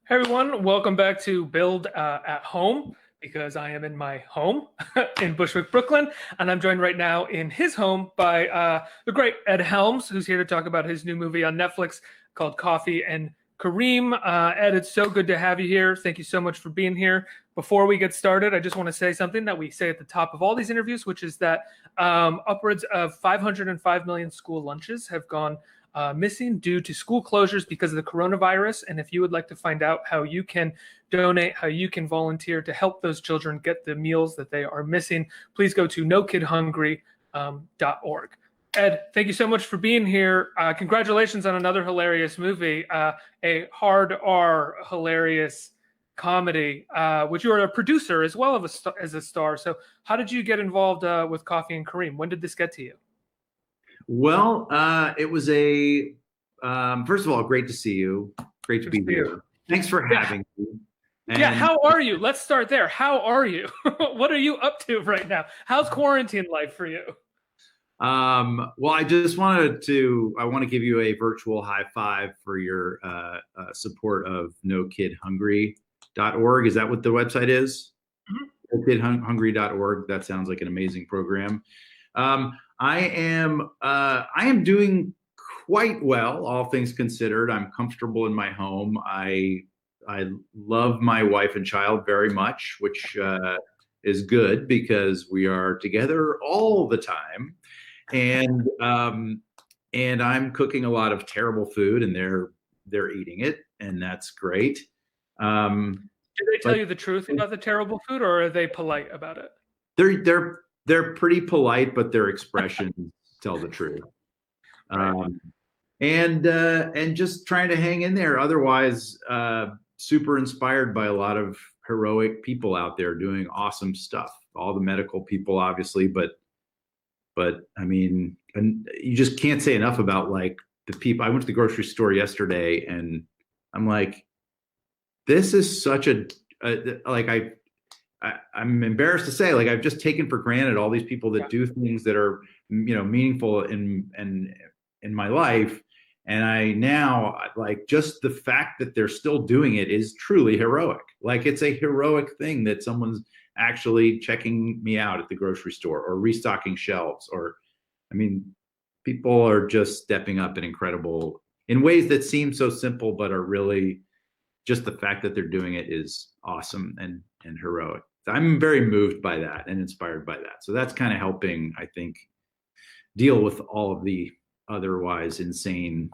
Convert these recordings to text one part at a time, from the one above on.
Hey everyone, welcome back to Build at Home because I am in my home in Bushwick, Brooklyn, and I'm joined right now in his home by the great Ed Helms, who's here to talk about his new movie on Netflix called Coffee and Kareem. Ed, it's so good to have you here. Thank you so much for being here. Before we get started, I just want to say something that we say at the top of all these interviews, which is that upwards of 505 million school lunches have gone missing due to school closures because of the coronavirus. And if you would like to find out how you can donate, how you can volunteer to help those children get the meals that they are missing, please go to nokidhungry.org. Ed, thank you so much for being here. Congratulations on another hilarious movie, a hard R hilarious comedy, which you are a producer as well as a star. So how did you get involved with Coffee and Kareem? When did this get to you? Well, it was first of all, great to see you. Great to be here. Thanks for having me. Yeah, how are you? Let's start there. How are you? What are you up to right now? How's quarantine life for you? Well, I want to give you a virtual high five for your support of nokidhungry.org. Is that what the website is? Mm-hmm. Nokidhungry.org. That sounds like an amazing program. I am doing quite well, all things considered. I'm comfortable in my home. I love my wife and child very much, which is good because we are together all the time. And I'm cooking a lot of terrible food, and they're eating it, and that's great. Do they tell you the truth about the terrible food, or are they polite about it? They're pretty polite, but their expressions tell the truth. Right. And just trying to hang in there. Otherwise, super inspired by a lot of heroic people out there doing awesome stuff. All the medical people, obviously, but I mean, and you just can't say enough about like the people. I went to the grocery store yesterday, and I'm like, this is such I'm embarrassed to say, like, I've just taken for granted all these people that do things that are, meaningful in my life. And I now, like, just the fact that they're still doing it is truly heroic. Like, it's a heroic thing that someone's actually checking me out at the grocery store or restocking shelves. People are just stepping up in ways that seem so simple, but are really just the fact that they're doing it is awesome and heroic. I'm very moved by that and inspired by that. So that's kind of helping, I think, deal with all of the otherwise insane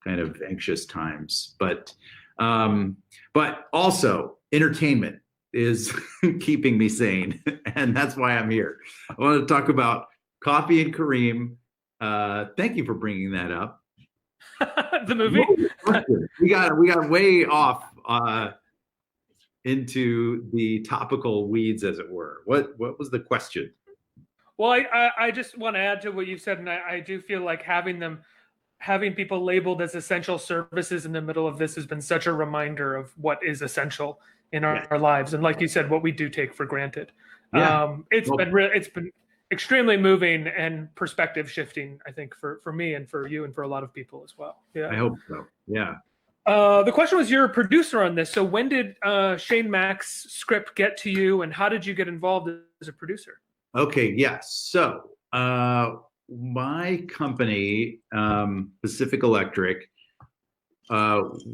kind of anxious times. But also entertainment is keeping me sane. And that's why I'm here. I want to talk about Coffee and Kareem. Thank you for bringing that up. The movie? We got way off into the topical weeds, as it were. What was the question? Well, I just want to add to what you've said, and I do feel like having people labeled as essential services in the middle of this has been such a reminder of what is essential in our lives, and like you said, what we do take for granted. Yeah. It's been extremely moving and perspective shifting, I think, for me and for you and for a lot of people as well. Yeah, I hope so. Yeah. The question was, you're a producer on this. So when did Shane Mack's script get to you, and how did you get involved as a producer? Okay, yes. So my company, Pacific Electric,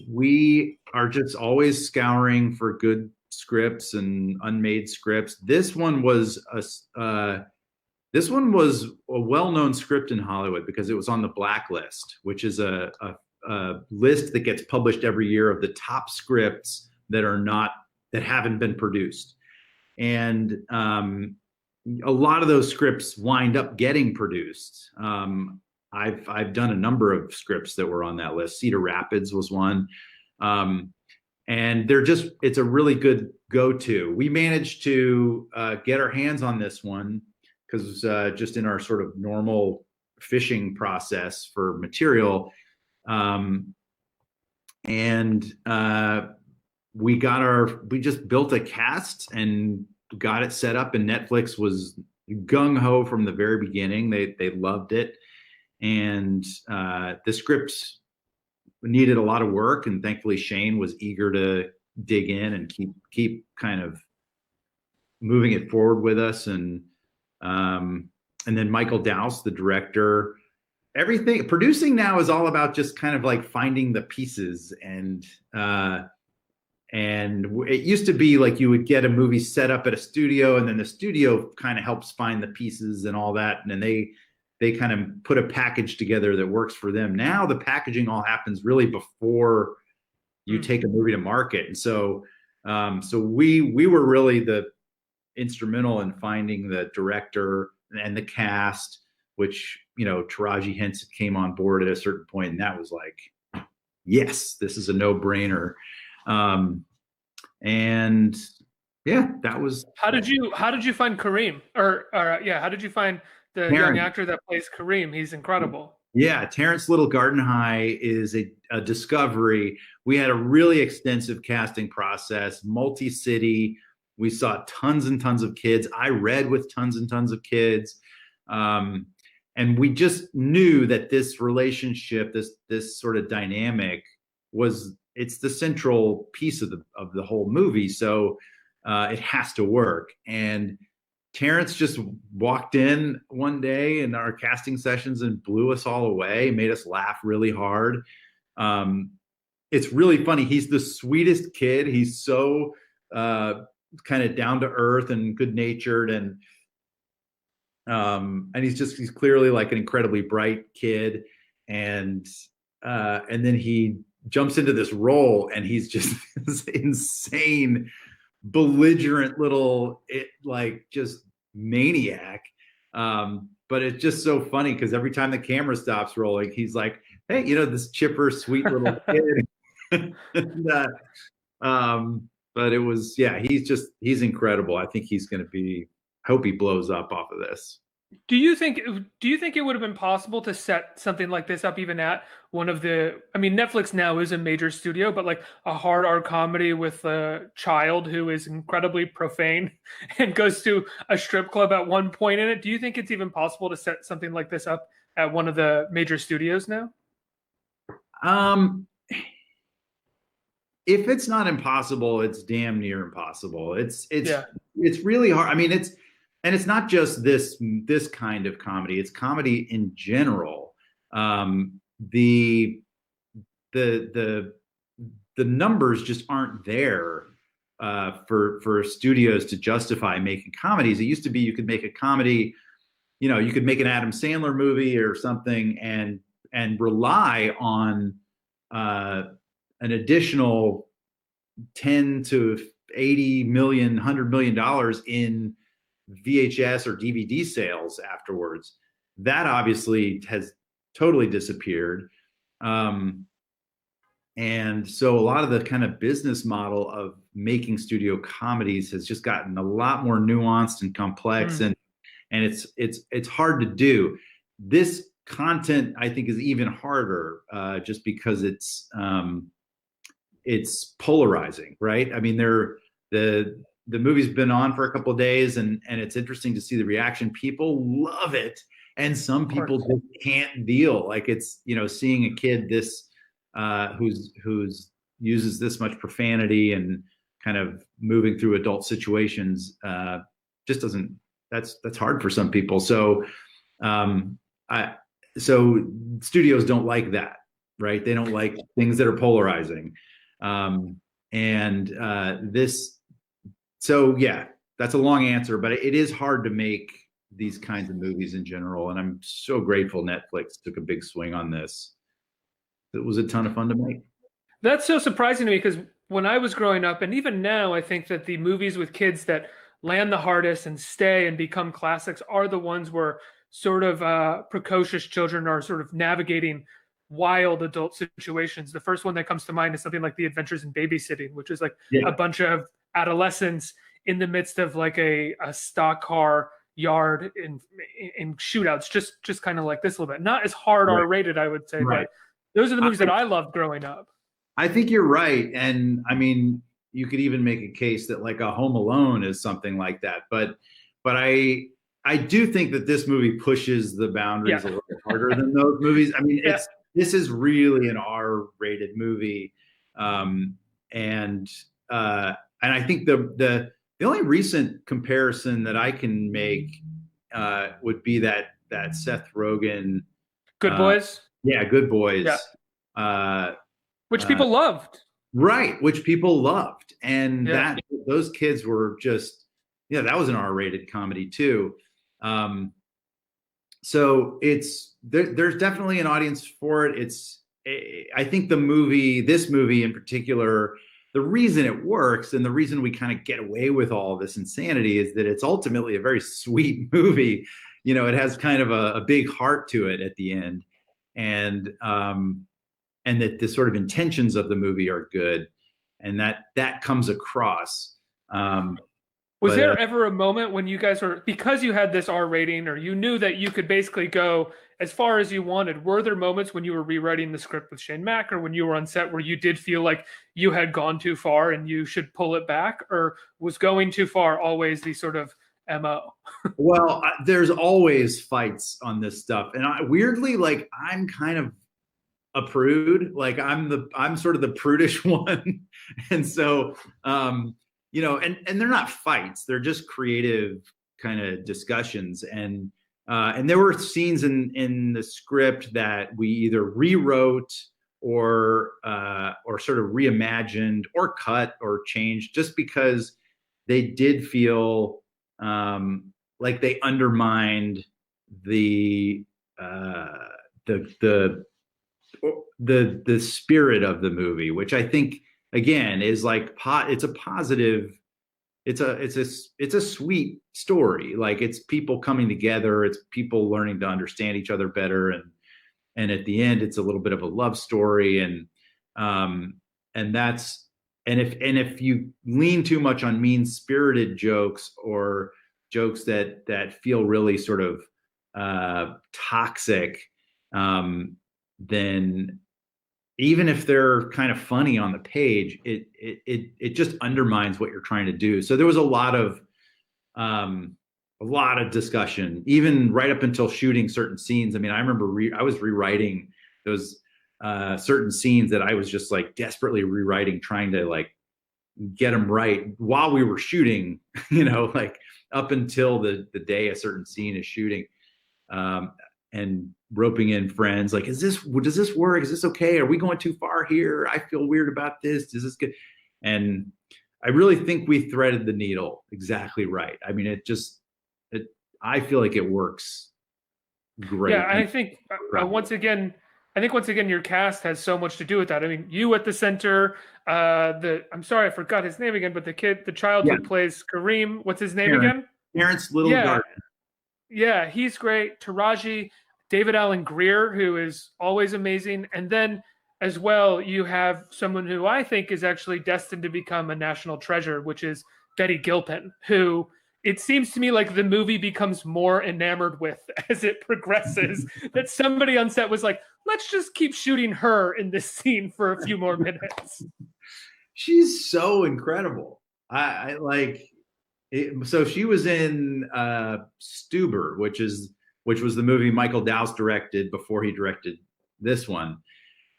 we are just always scouring for good scripts and unmade scripts. This one was a well-known script in Hollywood because it was on the Blacklist, which is a list that gets published every year of the top scripts that haven't been produced. And a lot of those scripts wind up getting produced. I've done a number of scripts that were on that list. Cedar Rapids was one. And it's a really good go-to. We managed to get our hands on this one because just in our sort of normal fishing process for material, we just built a cast and got it set up, and Netflix was gung-ho from the very beginning. They loved it. And the script needed a lot of work, and thankfully Shane was eager to dig in and keep kind of moving it forward with us. And then Michael Dowse, the director. Everything producing now is all about just kind of like finding the pieces, and it used to be like you would get a movie set up at a studio, and then the studio kind of helps find the pieces and all that, and then they kind of put a package together that works for them. Now the packaging all happens really before you take a movie to market, and so we were really the instrumental in finding the director and the cast, which, you know, Taraji Henson came on board at a certain point, and that was like, yes, this is a no-brainer. And yeah, that was. How did you find Kareem? Or how did you find the young actor that plays Kareem? He's incredible. Yeah, Terrence Little Garden High is a discovery. We had a really extensive casting process, multi-city. We saw tons and tons of kids. I read with tons and tons of kids. And we just knew that this relationship, this sort of dynamic it's the central piece of the whole movie. So it has to work. And Terrence just walked in one day in our casting sessions and blew us all away, made us laugh really hard. It's really funny. He's the sweetest kid. He's so kind of down to earth and good natured, and he's clearly like an incredibly bright kid. And then he jumps into this role, and he's just this insane, belligerent little just maniac. But it's just so funny because every time the camera stops rolling, he's like, hey, you know, this chipper, sweet little kid. But it was, yeah, he's incredible. I think he's going to be, I hope he blows up off of this. Do you think it would have been possible to set something like this up even at one of the, I mean, Netflix now is a major studio, but like a hard R comedy with a child who is incredibly profane and goes to a strip club at one point in it? Do you think it's even possible to set something like this up at one of the major studios now? If it's not impossible, it's damn near impossible. It's really hard. I mean, it's not just this kind of comedy. It's comedy in general. The numbers just aren't there for studios to justify making comedies. It used to be you could make a comedy, you know, you could make an Adam Sandler movie or something and rely on an additional 10 to 80 million, $100 million in VHS or DVD sales afterwards. That obviously has totally disappeared. And so a lot of the kind of business model of making studio comedies has just gotten a lot more nuanced and complex, and it's hard to do. This content, I think, is even harder just because it's polarizing, right? I mean, the movie's been on for a couple of days, and it's interesting to see the reaction. People love it, and some people just can't deal. Like, it's, you know, seeing a kid this who's uses this much profanity and kind of moving through adult situations just doesn't. That's hard for some people. So so studios don't like that, right? They don't like things that are polarizing. So yeah, that's a long answer, but it is hard to make these kinds of movies in general. And I'm so grateful Netflix took a big swing on this. It was a ton of fun to make. That's so surprising to me, because when I was growing up, and even now, I think that the movies with kids that land the hardest and stay and become classics are the ones where sort of precocious children are sort of navigating wild adult situations. The first one that comes to mind is something like The Adventures in Babysitting, which is like a bunch of adolescents in the midst of like a stock car yard in shootouts, just kind of like this a little bit. Not as hard R-rated, I would say, but those are the movies that I loved growing up. I think you're right. And I mean, you could even make a case that like a Home Alone is something like that. But I do think that this movie pushes the boundaries a little harder than those movies. I mean, this is really an R-rated movie, um, and and I think the only recent comparison that I can make would be that Seth Rogen, Good uh, Boys. yeah, Good Yeah. Boys, uh, Which uh, people loved. right, which people loved, and Yeah. that those kids were just, yeah, that was an R-rated comedy too. Um, so there's definitely an audience for it. I think this movie in particular, the reason it works and the reason we kind of get away with all this insanity is that it's ultimately a very sweet movie. You know, it has kind of a big heart to it at the end, and that the sort of intentions of the movie are good, and that comes across. Was But there ever a moment when you guys were, because you had this R rating, or you knew that you could basically go as far as you wanted, were there moments when you were rewriting the script with Shane Mack or when you were on set where you did feel like you had gone too far and you should pull it back? Or was going too far always the sort of MO? Well, there's always fights on this stuff, and weirdly, like I'm kind of a prude. Like I'm sort of the prudish one, and so and they're not fights; they're just creative kind of discussions. And there were scenes in the script that we either rewrote or sort of reimagined or cut or changed just because they did feel like they undermined the uh, the the spirit of the movie, which I think again is like it's a positive, it's a sweet story. Like it's people coming together, it's people learning to understand each other better, and at the end, it's a little bit of a love story, um, and that's and if you lean too much on mean spirited jokes or jokes that feel really sort of toxic, then even if they're kind of funny on the page, it just undermines what you're trying to do. So there was a lot of discussion, even right up until shooting certain scenes. I mean, I remember I was rewriting those certain scenes that I was just like desperately rewriting, trying to like get them right while we were shooting. Like up until the day a certain scene is shooting. And roping in friends like, does this work? Is this okay? Are we going too far here? I feel weird about this. Is this good? And I really think we threaded the needle exactly right. I mean, I feel like it works great. Yeah, and I think I think once again, your cast has so much to do with that. I mean, you at the center, I'm sorry, I forgot his name again, but the child Yeah, who plays Kareem, what's his name again? Terrence Little Yeah, Garden. yeah, he's great. Taraji, David Allen Greer, who is always amazing. And then as well, you have someone who I think is actually destined to become a national treasure, which is Betty Gilpin, who it seems to me like the movie becomes more enamored with as it progresses. That somebody on set was like, let's just keep shooting her in this scene for a few more minutes. She's so incredible. I like it. So she was in Stuber, which was the movie Michael Dowse directed before he directed this one.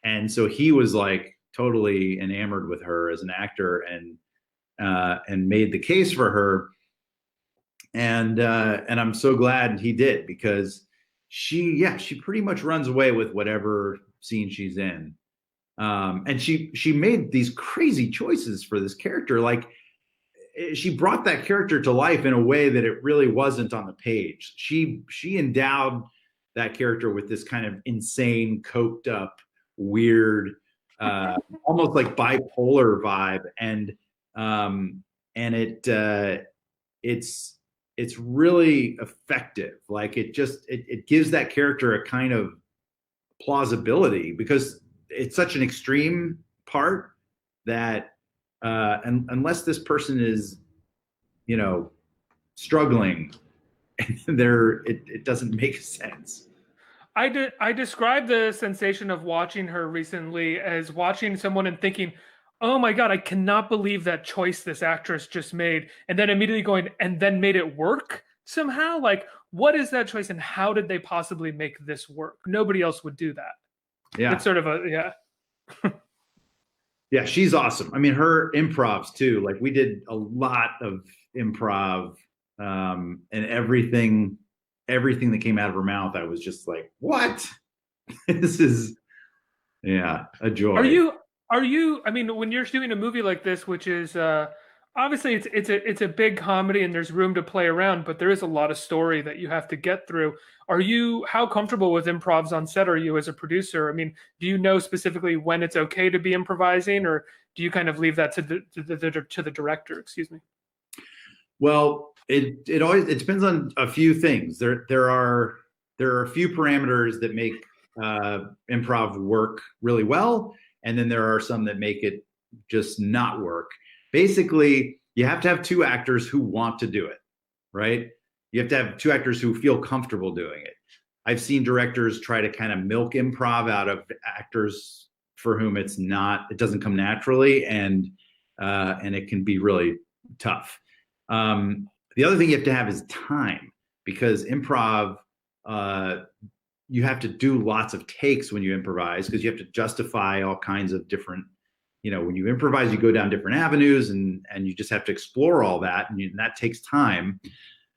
And so he was like totally enamored with her as an actor, and made the case for her. And I'm so glad he did, because she pretty much runs away with whatever scene she's in. And she made these crazy choices for this character. Like she brought that character to life in a way that it really wasn't on the page. She endowed that character with this kind of insane, coked up, weird, almost like bipolar vibe, and it's really effective. Like it gives that character a kind of plausibility, because it's such an extreme part that unless this person is, struggling, it doesn't make sense. I described the sensation of watching her recently as watching someone and thinking, "Oh my God, I cannot believe that choice this actress just made," and then immediately going, "And then made it work somehow." Like, what is that choice, and how did they possibly make this work? Nobody else would do that. Yeah. It's sort of a, yeah. Yeah, she's awesome. I mean, her improvs too. Like we did a lot of improv, and everything that came out of her mouth, I was just like, what? This is, yeah, a Are joy. you I mean, when you're doing a movie like this, which is obviously it's a big comedy and there's room to play around, but there is a lot of story that you have to get through. Are you how comfortable with improvs on set are you as a producer? I mean, do you know specifically when it's okay to be improvising, or do you kind of leave that to the director, excuse me? Well, it depends on a few things. There are a few parameters that make improv work really well, and then there are some that make it just not work. Basically, you have to have two actors who want to do it, right? You have to have two actors who feel comfortable doing it. I've seen directors try to kind of milk improv out of actors for whom it doesn't come naturally, and it can be really tough. The other thing you have to have is time, because improv, you have to do lots of takes when you improvise, because you have to justify all kinds of different, when you improvise, you go down different avenues, and you just have to explore all that, and that takes time.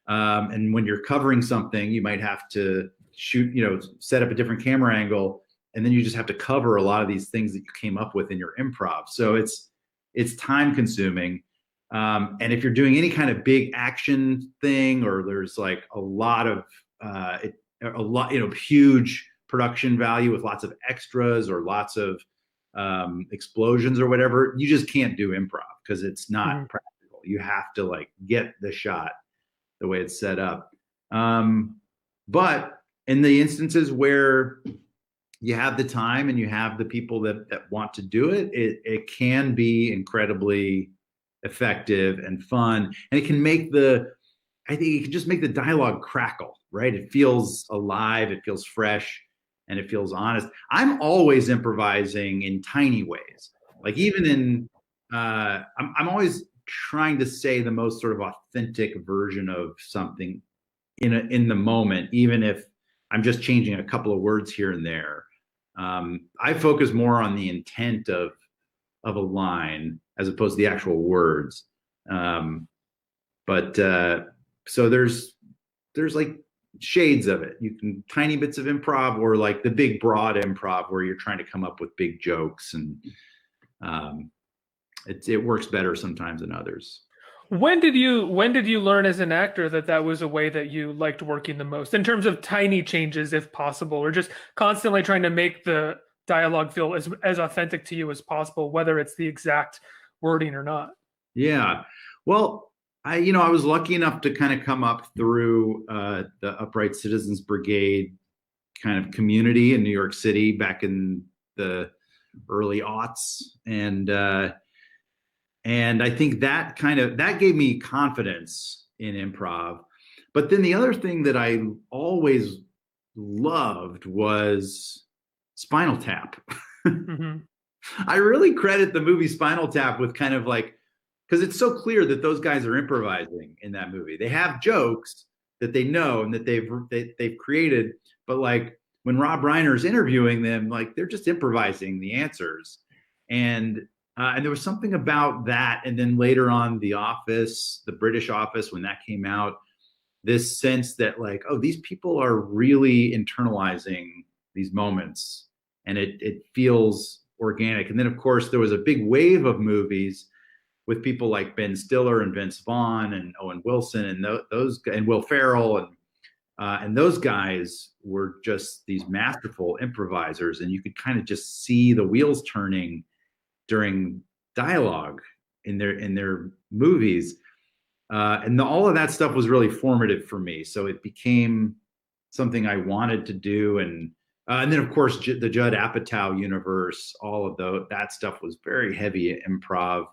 And when you're covering something, you might have to set up a different camera angle, and then you just have to cover a lot of these things that you came up with in your improv. So it's time consuming. And if you're doing any kind of big action thing, or there's like a lot of huge production value with lots of extras or lots of explosions or whatever, you just can't do improv because it's not practical. You have to like get the shot the way it's set up. But in the instances where you have the time and you have the people that want to do it, it can be incredibly effective and fun, and it can make I think it can just make the dialogue crackle, right? It feels alive, it feels fresh, and it feels honest. I'm always improvising in tiny ways, like even in I'm always trying to say the most sort of authentic version of something in the moment, even if I'm just changing a couple of words here and there. I focus more on the intent of a line as opposed to the actual words. So there's like shades of it. You can tiny bits of improv, or like the big broad improv where you're trying to come up with big jokes, and it works better sometimes than others. When did you learn as an actor that was a way that you liked working the most in terms of tiny changes, if possible, or just constantly trying to make the dialogue feel as authentic to you as possible, whether it's the exact wording or not? Yeah. Well, I was lucky enough to kind of come up through the Upright Citizens Brigade kind of community in New York City back in the early aughts, and I think that gave me confidence in improv. But then the other thing that I always loved was Spinal Tap. Mm-hmm. I really credit the movie Spinal Tap with kind of like, because it's so clear that those guys are improvising in that movie. They have jokes that they know and that they've created, but like when Rob Reiner's interviewing them, like they're just improvising the answers. And there was something about that. And then later on, The Office, the British Office, when that came out, this sense that like, oh, these people are really internalizing these moments, and it feels organic. And then of course there was a big wave of movies with people like Ben Stiller and Vince Vaughn and Owen Wilson and those and Will Ferrell, and those guys were just these masterful improvisers, and you could kind of just see the wheels turning during dialogue in their movies, and all of that stuff was really formative for me. So it became something I wanted to do, and then of course the Judd Apatow universe, all of that stuff was very heavy improv.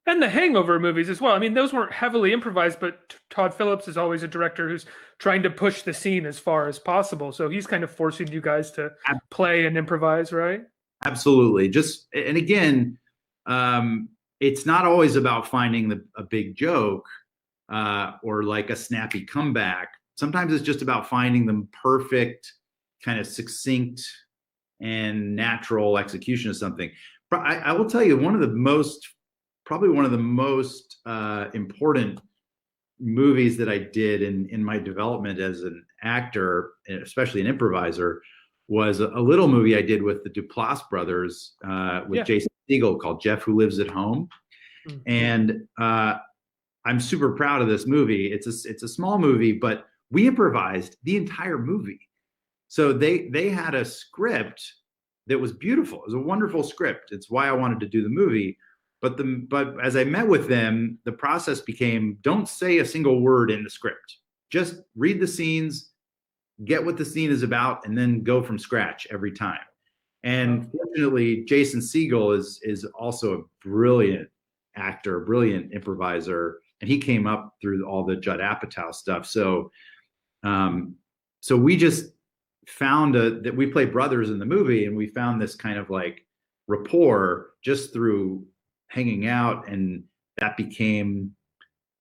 And the Hangover movies as well. I mean, those weren't heavily improvised, but Todd Phillips is always a director who's trying to push the scene as far as possible. So he's kind of forcing you guys to play and improvise, right? Absolutely. And again, it's not always about finding a big joke or like a snappy comeback. Sometimes it's just about finding the perfect kind of succinct and natural execution of something. But I will tell you, probably one of the most important movies that I did in my development as an actor, especially an improviser, was a little movie I did with the Duplass brothers with Jason Segel called Jeff Who Lives at Home. Mm-hmm. And I'm super proud of this movie. It's a small movie, but we improvised the entire movie. So they had a script that was beautiful. It was a wonderful script. It's why I wanted to do the movie. But as I met with them, the process became, don't say a single word in the script. Just read the scenes, get what the scene is about, and then go from scratch every time. And fortunately, Jason Segel is also a brilliant actor, brilliant improviser, and he came up through all the Judd Apatow stuff. So we just found that we play brothers in the movie, and we found this kind of like rapport just through hanging out, and that became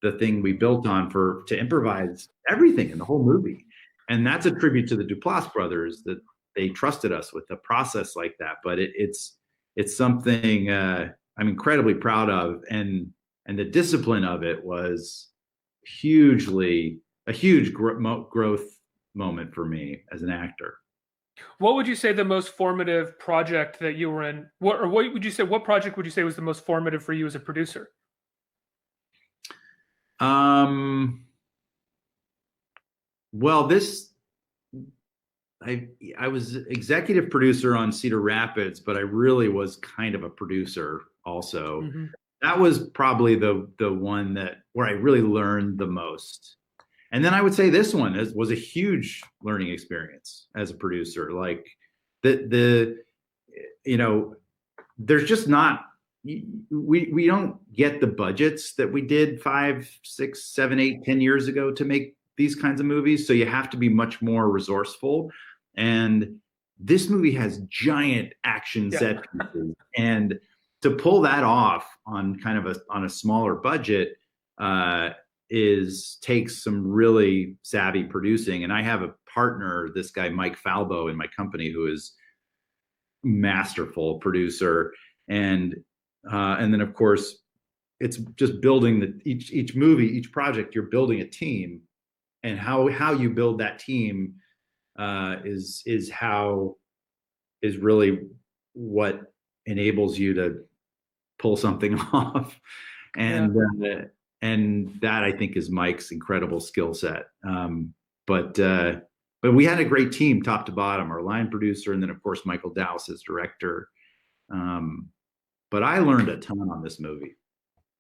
the thing we built on to improvise everything in the whole movie. And that's a tribute to the Duplass brothers, that they trusted us with a process like that. But it's something I'm incredibly proud of, and the discipline of it was a huge growth moment for me as an actor. What would you say the most formative project that you were in? What project would you say was the most formative for you as a producer? Well, I was executive producer on Cedar Rapids, but I really was kind of a producer also. Mm-hmm. That was probably the one where I really learned the most. And then I would say this one was a huge learning experience as a producer. Like there's just not, we don't get the budgets that we did 5, 6, 7, 8, 10 years ago to make these kinds of movies. So you have to be much more resourceful. And this movie has giant action set pieces, and to pull that off on kind of on a smaller budget takes some really savvy producing. And I have a partner, this guy Mike Falbo in my company, who is masterful producer. And then of course it's just building each movie, each project, you're building a team, and how you build that team is really what enables you to pull something off. And that I think is Mike's incredible skill set. But we had a great team top to bottom, our line producer, and then of course Michael Dowse as director. But I learned a ton on this movie.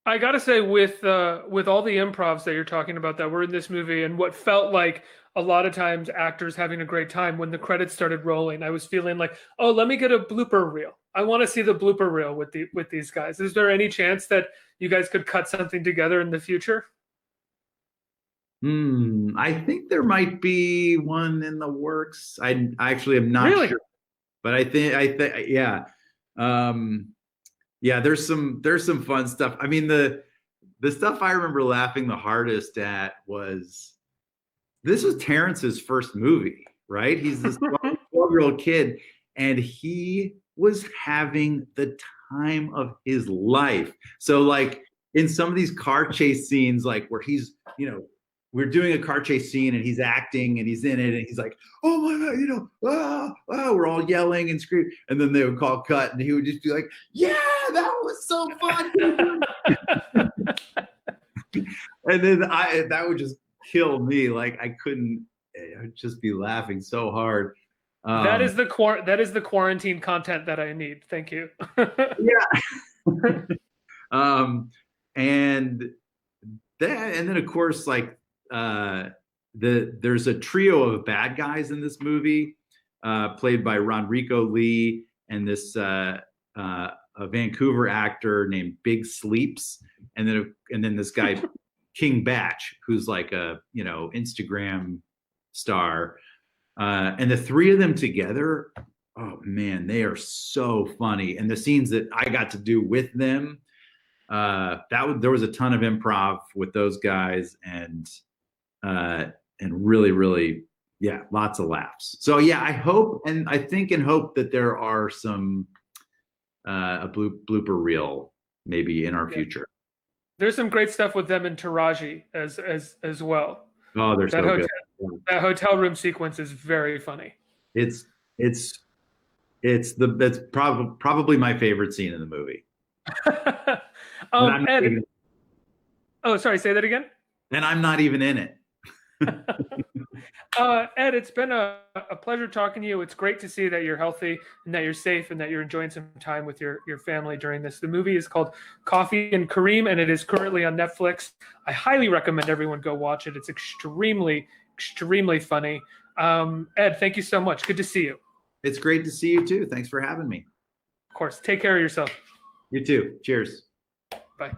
I gotta say, with all the improvs that you're talking about that were in this movie, and what felt like a lot of times actors having a great time, when the credits started rolling, I was feeling like, oh, let me get a blooper reel. I want to see the blooper reel with these guys. Is there any chance that you guys could cut something together in the future? I think there might be one in the works. I actually am not sure, but I think yeah. Yeah, there's some fun stuff. I mean, the stuff I remember laughing the hardest at was, this was Terrence's first movie, right? He's this 12-year-old kid, and he was having the time of his life. So like in some of these car chase scenes, like where he's, we're doing a car chase scene and he's acting and he's in it and he's like, oh my God, we're all yelling and screaming. And then they would call cut and he would just be like, yeah, that was so fun. And then that would just kill me. Like I would just be laughing so hard. That is the quarantine content that I need. Thank you. Yeah. And then of course, like there's a trio of bad guys in this movie, played by Ronrico Lee and this a Vancouver actor named Big Sleeps, and then this guy King Batch, who's like a Instagram star, and the three of them together, oh man, they are so funny. And the scenes that I got to do with them, there was a ton of improv with those guys, and really, really Yeah, lots of laughs. So yeah, I hope and I think and hope that there are some blooper reel maybe in our future. There's some great stuff with them and Taraji as well. Oh, they're That so hotel good. that hotel room sequence is very funny. It's it's that's probably my favorite scene in the movie. Ed, oh, sorry, say that again. And I'm not even in it. Ed, it's been a pleasure talking to you. It's great to see that you're healthy and that you're safe and that you're enjoying some time with your family during this. The movie is called Coffee and Kareem, and it is currently on Netflix. I highly recommend everyone go watch it. It's extremely, extremely funny. Ed, thank you so much. Good to see you. It's great to see you too. Thanks for having me. Of course. Take care of yourself. You too. Cheers. Bye.